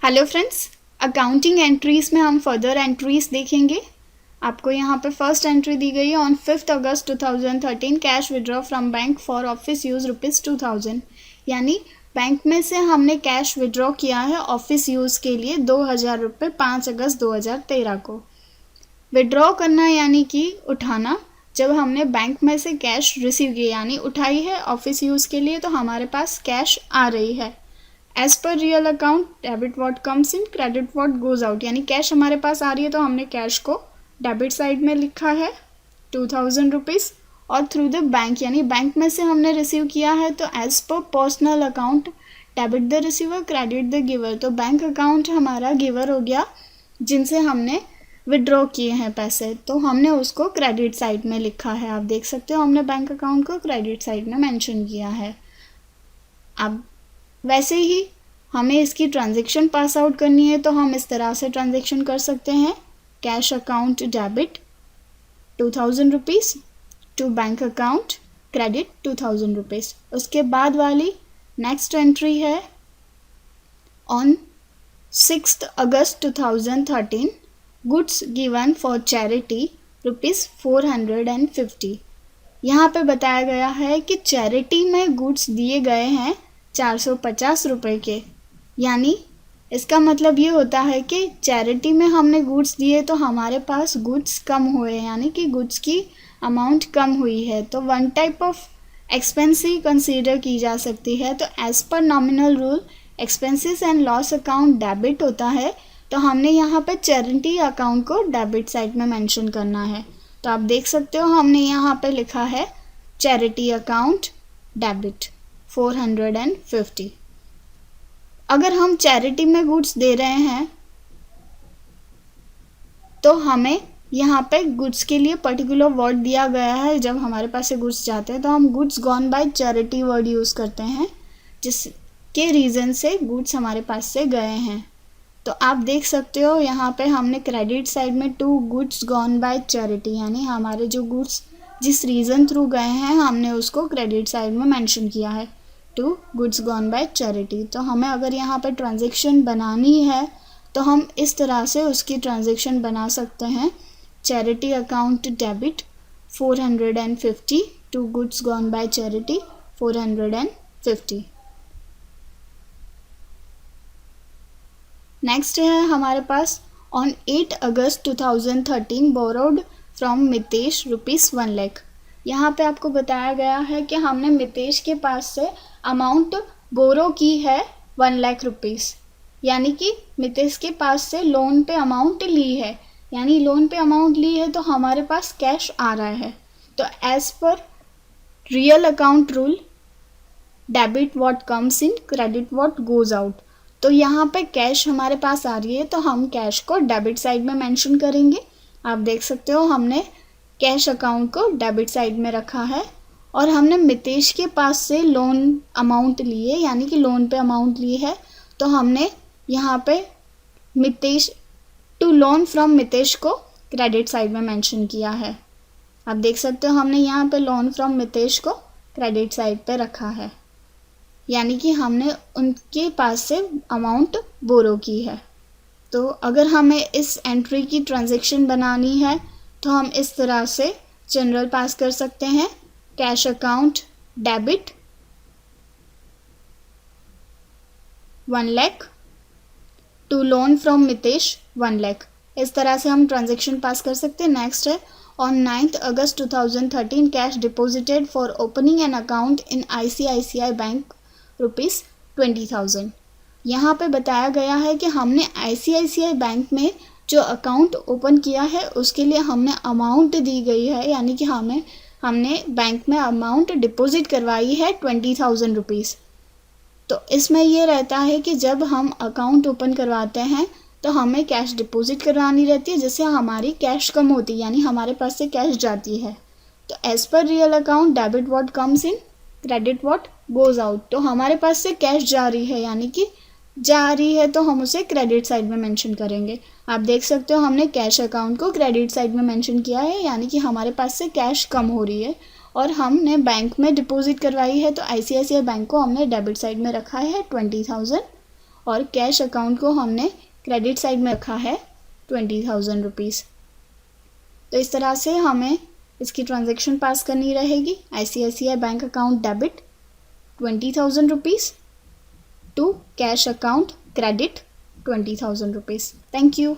Hello friends, accounting entries में हम further entries देखेंगे। आपको यहाँ पे फर्स्ट एंट्री दी गई है on 5 August 2013 cash withdraw from bank for office use ₹2000। यानी बैंक में से हमने कैश विड्रॉ किया है ऑफिस यूज़ के लिए 2000 रुपये 5 अगस्त 2013 को। विड्रॉ करना यानी कि उठाना, जब हमने बैंक में से कैश रिसीव किया यानी उठाई है ऑफिस यूज़ के लिए तो हमारे पास कैश आ रही है। As per real account debit what comes in, credit what goes out. यानी कैश हमारे पास आ रही है तो हमने कैश को डेबिट साइड में लिखा है 2000 रुपीज़, और थ्रू द बैंक यानी बैंक में से हमने रिसीव किया है तो as per personal account debit the receiver credit the giver. तो बैंक अकाउंट हमारा गिवर हो गया जिनसे हमने विड्रॉ किए हैं पैसे, तो हमने उसको क्रेडिट साइड में लिखा है। आप देख सकते हो हमने बैंक अकाउंट को क्रेडिट साइड में मेंशन किया है। अब वैसे ही हमें इसकी ट्रांजैक्शन पास आउट करनी है तो हम इस तरह से ट्रांजैक्शन कर सकते हैं। Cash account debit 2000 rupees to bank account credit 2000 rupees. उसके बाद वाली नेक्स्ट एंट्री है on 6 August 2013 goods given for charity ₹450। यहाँ पे बताया गया है कि चैरिटी में गुड्स दिए गए हैं 450 रुपये के। यानी इसका मतलब ये होता है कि चैरिटी में हमने गुड्स दिए तो हमारे पास गुड्स कम हुए, यानी कि गुड्स की अमाउंट कम हुई है। तो वन टाइप ऑफ एक्सपेंस ही कंसीडर की जा सकती है। तो as per nominal rule expenses and loss account debit होता है, तो हमने यहाँ पे चैरिटी अकाउंट को डेबिट साइड में मेंशन करना है। तो आप देख सकते हो हमने यहाँ पे लिखा है चैरिटी अकाउंट डेबिट 450। अगर हम चैरिटी में गुड्स दे रहे हैं तो हमें यहाँ पे गुड्स के लिए पर्टिकुलर वर्ड दिया गया है। जब हमारे पास से गुड्स जाते हैं तो हम goods gone by charity word use करते हैं, जिसके रीज़न से गुड्स हमारे पास से गए हैं। तो आप देख सकते हो यहाँ पे हमने क्रेडिट साइड में to goods gone by charity, यानी हमारे जो गुड्स जिस रीज़न थ्रू गए हैं हमने उसको क्रेडिट साइड में मेंशन किया है to goods gone by charity. तो हमें अगर यहाँ पे ट्रांजैक्शन बनानी है तो हम इस तरह से उसकी ट्रांजैक्शन बना सकते हैं। Charity account debit 450 to goods gone by charity 450। Next है हमारे पास on 8 August 2013 borrowed from Mitesh ₹1 lakh. यहाँ पे आपको बताया गया है कि हमने मितेश के पास से अमाउंट बोरो की है 1 लाख रुपीज़, यानी कि मितेश के पास से लोन पे अमाउंट ली है, यानी लोन पे अमाउंट ली है तो हमारे पास कैश आ रहा है। तो as per real account rule debit what comes in credit what goes out. तो यहाँ पे कैश हमारे पास आ रही है तो हम कैश को डेबिट साइड में मेंशन करेंगे। आप देख सकते हो हमने कैश अकाउंट को डेबिट साइड में रखा है, और हमने मितेश के पास से लोन अमाउंट लिए, यानी कि लोन पे अमाउंट ली है तो हमने यहाँ पे Mitesh to loan from Mitesh को क्रेडिट साइड में मेंशन किया है। आप देख सकते हो हमने यहाँ पे लोन फ्रॉम मितेश को क्रेडिट साइड पे रखा है, यानी कि हमने उनके पास से अमाउंट बोरो की है। तो अगर हमें इस एंट्री की ट्रांजैक्शन बनानी है तो हम इस तरह से जनरल पास कर सकते हैं। Cash account debit 1 lakh to loan from Mitesh 1 lakh. इस तरह से हम ट्रांजैक्शन पास कर सकते हैं। नेक्स्ट है on 9 August 2013 cash deposited for opening an account in ICICI bank ₹20,000। यहाँ पे बताया गया है कि हमने ICICI बैंक में जो अकाउंट ओपन किया है उसके लिए हमने अमाउंट दी गई है, यानी कि हमने बैंक में अमाउंट डिपॉजिट करवाई है 20,000 रुपीज़। तो इसमें ये रहता है कि जब हम अकाउंट ओपन करवाते हैं तो हमें कैश डिपॉजिट करवानी रहती है, जिससे हमारी कैश कम होती है, यानी हमारे पास से कैश जाती है। तो as per real account debit what comes in credit what goes out. तो हमारे पास से कैश जा रही है, यानी कि जा रही है तो हम उसे क्रेडिट साइड में मेंशन करेंगे। आप देख सकते हो हमने कैश अकाउंट को क्रेडिट साइड में मेंशन किया है, यानी कि हमारे पास से कैश कम हो रही है, और हमने बैंक में डिपॉजिट करवाई है तो ICICI बैंक को हमने डेबिट साइड में रखा है 20,000, और कैश अकाउंट को हमने क्रेडिट साइड में रखा है 20,000 रुपीज़। तो इस तरह से हमें इसकी ट्रांजैक्शन पास करनी रहेगी। ICICI bank account debit 20,000 rupees to cash account credit 20,000 rupees. Thank you.